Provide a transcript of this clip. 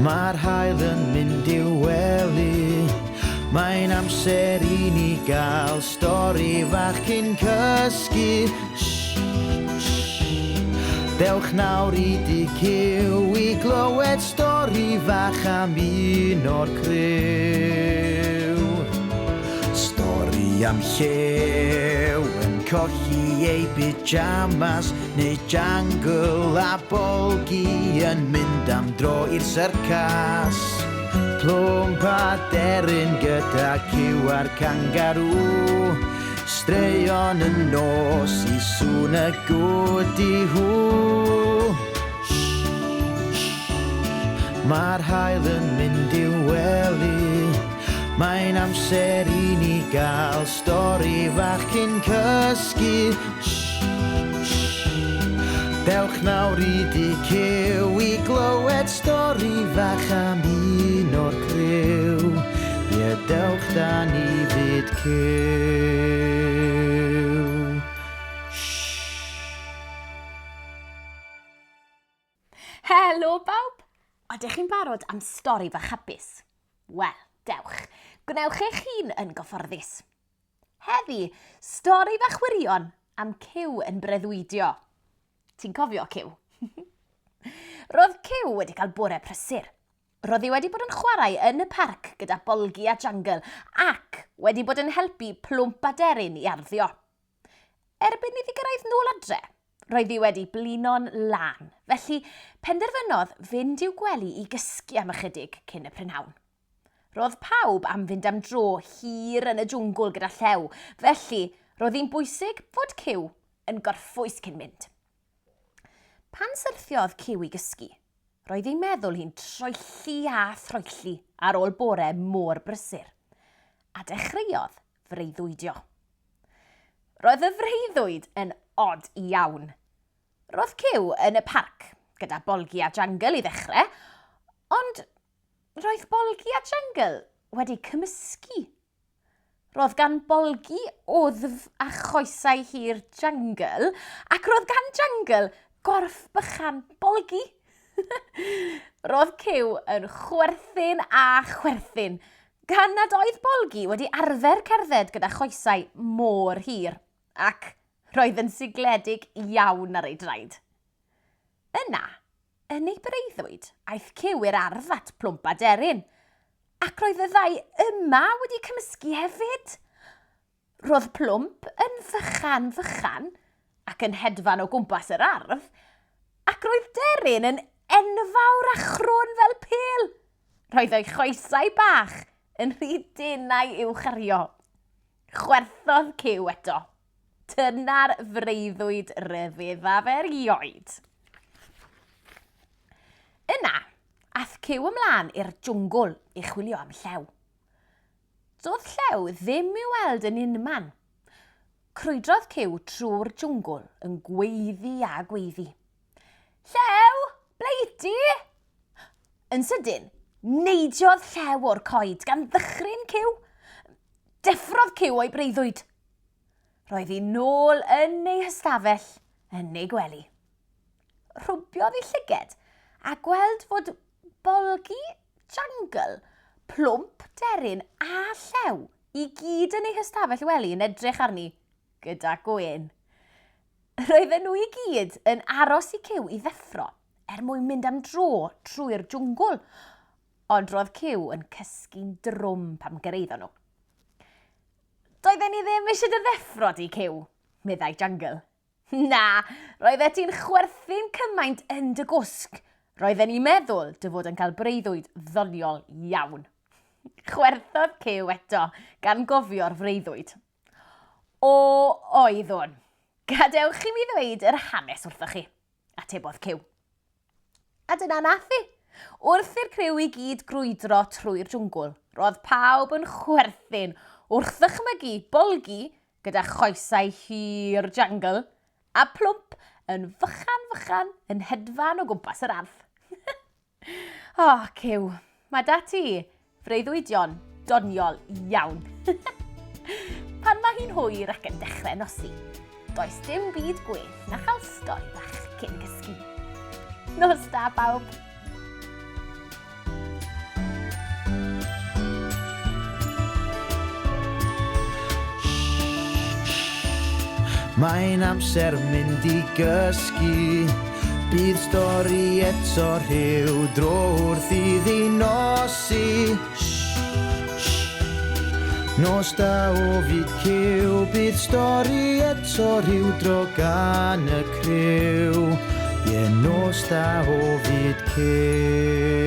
Mae'r haul yn mynd i'w wely, mae'n amser I ni gael stori fach cyn cysgu. Dewch nawr I dy Cyw I glywed stori fach am un o'r criw. Stori am Lliw yn colli ei pyjamas, neu jungle a bolgi yn mynd am dro i'r syrcas. Plwmp a deryn gyda Cyw a'r kangaroo, straeon yn nos I sŵn y gwd I hw. Mae'r haul yn mynd i'w wely, mae'n amser I ni gael stori fach cyn cysgu. Dewch nawr I dy Cyw I glywed stori fach am un o'r criw. Ie, dewch da ni fyd Cyw. Helo bawb! Ydych chi'n barod am stori fach hapus? Wel, dewch. Gwnewch eich hun yn gyfforddus. Heddi, stori fach wirion am Cyw yn breuddwydio. Ti'n cofio Cyw? Roedd Cyw wedi cael bore prysur. Roedd hi wedi bod yn chwarae yn y parc gyda bolgi a jungle ac wedi bod yn helpu plwmp a deryn I arddio. Erbyn iddi gyrraedd nôl adre, roedd hi wedi blino'n lan, felly penderfynodd fynd i'w gwely I gysgu am ychydig cyn y prynhawn. Roedd pawb am fynd am dro hir yn y jwngl gyda Llew, felly roedd hi'n bwysig fod Cyw yn gorffwys cyn mynd. Pan syrthiodd Cyw I gysgu, roedd hi'n meddwl hi'n troelli a throelli ar ôl bore mor brysur, a dechreuodd freuddwydio. Roedd y freuddwyd yn od iawn. Roedd Cyw yn y parc gyda bolgi a jungle I ddechrau, ond roedd bolgi a jungle wedi cymysgu. Roedd gan bolgi wddf a choesau hir jungle, ac roedd gan jungle gorff bychan bolgi. Roedd Cyw yn chwerthin a chwerthin, gan nad oedd bolgi wedi arfer cerdded gyda choesau mor hir, ac roedd yn sigledig iawn ar ei draed. Yna, yn ei breuddwyd, aeth Cyw i'r ardd at plwmp a deryn, ac roedd y ddau yma wedi cymysgu hefyd. Roedd plwmp yn fychan ac yn hedfan o gwmpas yr ardd, ac roedd deryn yn enfawr a chrwn fel pêl. Roedd o'i choesau bach yn rhy denau i'w chario. Chwerthodd Cyw eto. Dyna'r freuddwyd rhyfeddaf erioed. Yna, ath Cyw ymlaen i'r jwngl I chwilio am Llew. Doedd Llew ddim I weld yn unman. Crwydrodd Cyw trwy'r jwngl yn gweiddi a gweiddi. Llew, ble di? Yn sydyn, neidiodd Llew o'r coed gan ddychryn Cyw. Deffrodd Cyw o'i breuddwyd. Roedd hi nôl yn ei hystafell yn ei gwely. Rhwbiodd ei llyged a gweld fod bolgi, jungle, plwmp, deryn a Llew I gyd yn ei hystafell wely yn edrych arni gyda gwên. Roedden nhw I gyd yn aros I Cyw I ddeffro mwyn mynd am dro trwy'r jwngl, ond roedd Cyw yn cysgu'n drwm pam gyrraeddo nhw. Doedden ni ddim eisiau dy ddeffro di Cyw, meddai jungle. Na, roeddet ti'n chwerthin cymaint yn dy gwsg. Roedden ni'n meddwl dy fod yn cael breuddwyd ddoniol iawn. Chwerthodd Cyw eto gan gofio'r freuddwyd. O oeddwn, gadewch I mi ddweud yr hanes wrthoch chi, atebodd Cyw. A dyna nath I. Wrth i'r criw I gyd grwydro trwy'r jwngl, roedd pawb yn chwerthin wrth ddychmygu bolgi gyda choesau hir jungle a plwmp yn fychan yn hedfan o gwmpas yr ardd. O, Cyw, mae da ti freuddwydion doniol iawn. Pan mae hi'n hwyr ac yn dechrau nosi, does dim byd gwell na chael stori bach cyn cysgu. Nos da bawb! Mae'n amser mynd i gysgu. Bydd stori eto rhyw dro wrth iddi nosi. Nos da o fyd cyw, bydd stori eto rhyw dro gan y criw. Nos da o fyd cyw.